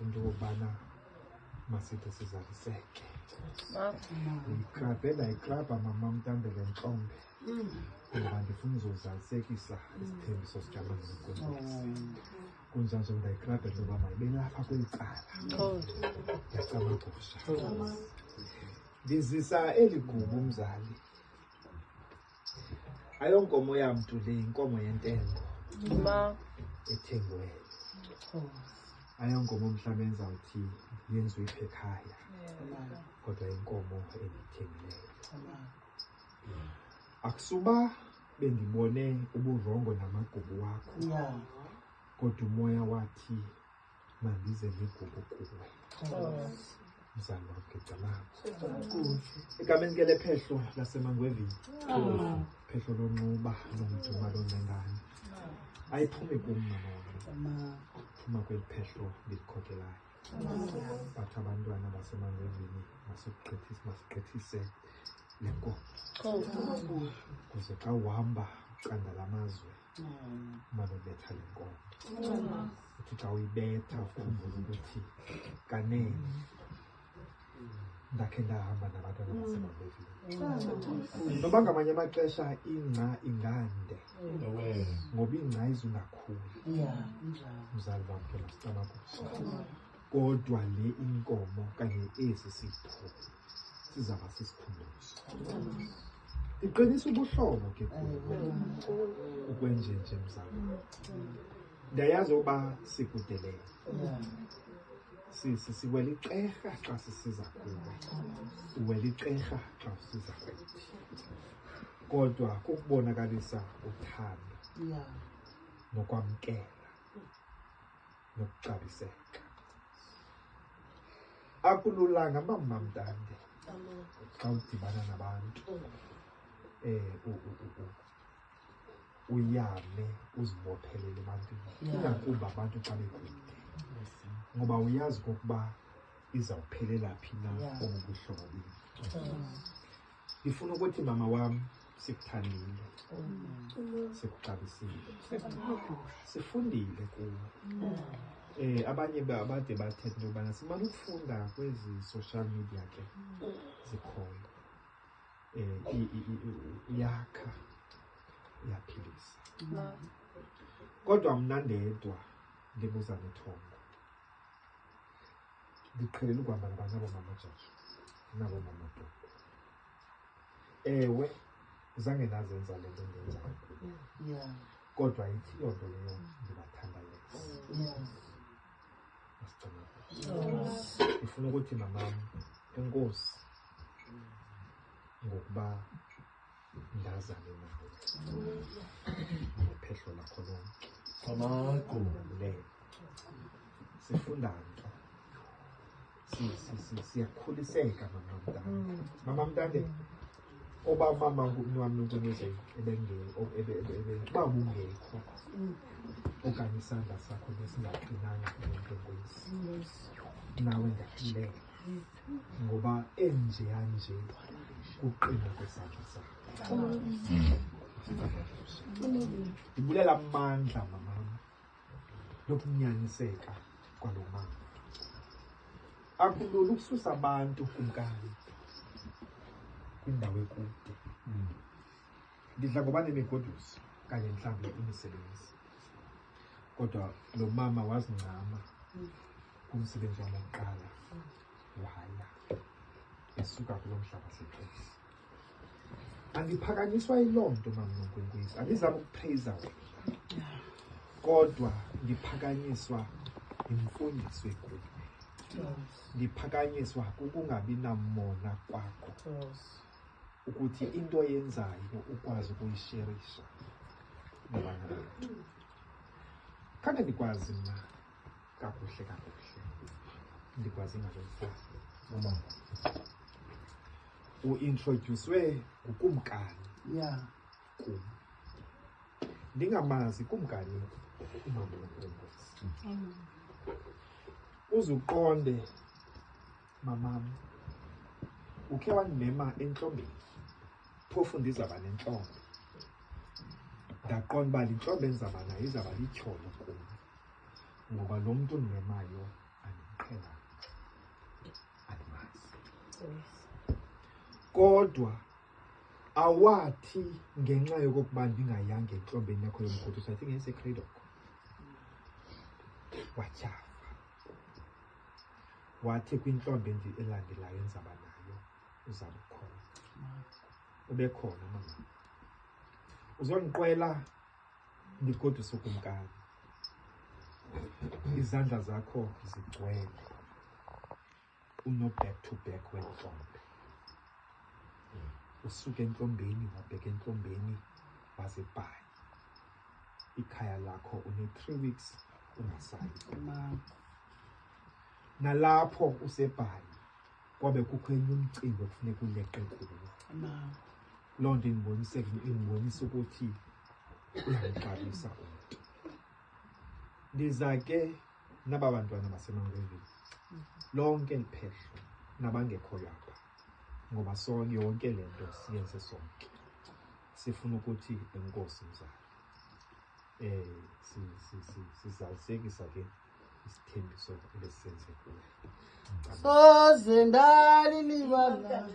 into yokubana masithi sizaliseke. Ikrabha mama Mtambele Ntlombe. Ngoba ndifuna uzozalisekisa isithembiso sijamane nokwenkosi. Kunjani nje ndayikrabha ngoba mayibe lapha kweli cala. Yacamagusha. Ndizisa eli gubu umzali. Ayonkomo yamntu le inkomo yentengo. Ethengiweyo. Ayonkomo mhlawumbe endizawuthi yenziwe apha ekhaya. Kodwa inkomo endiyithengileyo. Akusuba bendibone uburongo namagubu wakho. Kodwa umoya wathi mandize negubu kuwe. Mzali wam ngecalabo. Egameni ke lephehlo laseMangwevini. Phehlo lonquba nomduma loncengane. Ayiphumi kum mama wam. Phuma kweli phehlo ndilikhokelayo. Bathi abantwana baseMangwevini masigqithise le nkomo. Kuze xa uhamba ucanda lamazwe manobetha le nkomo. Uthi xa uyibetha ukhumbule ukuthi kanene ndakhe ndahamba nabantwana baseMangwevini. Noba ngamanye amaxesha ingca ingande. Ngoba ingca izungakhuli. Mzali wam phela sicamagusha. Kodwa le inkomo kanye esi sipho sizaba sisikhumbuzo. Iqinisa ubuhlobo ke kuwe. Ukwenjenje mzali. Ndiyayazi uba sikudelele. Siwela ixerha xa sisiza kuwe. Uwela ixerha xa usiza kuthi. Kodwa kukubonakalisa uthando. Nokwamkela. Nokucabiseka. Akululanga mama Mtande. Xa udibana nabantu. Uyame uzibophelele ebantwini. Ingakumbi abantu xa bekude. Ngoba uyazi kokuba izawuphelela phi na obubuhlobo bethu. Ngifuna ukuthi mama wam sikuthandile. Sikuxabisile. Sifundile kuwe. Abanye abade bathetha into yobana simane ukufunda kwezi social media ke zikhoyo. Iyakha, iyaphilisa. Kodwa mna ndedwa ndibuza nethongo. Ndiqhelile ukuhamba nabantu abomama Joshua nabo mama Bhoko. Ewe, zange ndazenza le nto ndenzayo kubo. Kodwa ithi loo nto leyo ndibathandaleza. Ndifuna ukuthi mamam enkosi ngokuba ndazane nawe. Nephehlo lakho lonke. Sifunda nto. Siyakhuliseka mama Mtande. Mama Mtande. Oba mama wami uNkulunkulu uba ubungekho okanye isandla sakho besingaqinanga kwenkosi nawe ndakulela ngoba enjeya nje kuqina kwesandla sakho. Ndibulela amandla mama nokunyaniseka kwalo mama. Akulula ukususa abantu kumkani kwindawo ekude. Ndidla ngoba nemigoduso kanye mhlawumbe imisebenzi. Kodwa lo mama wazincama kumsebenzi wami wokuqala waya esuka kulo mhlaba seXhosa. Angiphakanyiswa yiloo nto mama noNkwenkwezi. Andizama ukupraise wena. Kodwa ndiphakanyiswa imfundiso kuwe. Ndiphakanyiswa kukungabi namona kwakho. Ukuthi into yenzayo ukwazi ukuyisherisha nabanye abantu. Khange ndikwazi mna kakuhle. Ndikwazi ngalo mfana. Uintroducewe ukumkani. Kum. Ndingamazi kumkani umama noNkwenkwezi. Uzuqonde mamam. Ukhe wandimema entlobeni. Phofu ndizaba nentlombe. Ndaqonda uba lintlombe endizaba nayo izaba lityholo kum. Ngoba lo mntu ndimemayo andimqondi. kuphela alimazi. Kodwa awathi ngenxa yokuba ndingayanga entombeni yakho yomgoduso, I think eseCraddock, watyhafa. Wathi kwintlombe elandelayo enzaba nayo uzaba khona. Ube khona mama. Uzondiqwela ndigoduse ukumkani. Izandla zakho zigcwele. Back to back wentlombe. Usuke entlombeni wabheka entlombeni waze eBhayi. Ikhaya lakho une-3 weeks ungasayi. Nalapho useBhayi kwabe kukho enye umcimbi okufuneka uleqe kuwo. Loo nto indibonisa ukuthi uyamxabisa umntu. Ndiza ke naba bantwana baseMangwengweni lonke liphehlo nabangekhoyo apha, ngoba sonke yonke le nto siyenze sonke. Sifuna ukuthi enkosi mzali sizalisekisa ke isithembiso ebesisenze kuwe. Soze ndalilibala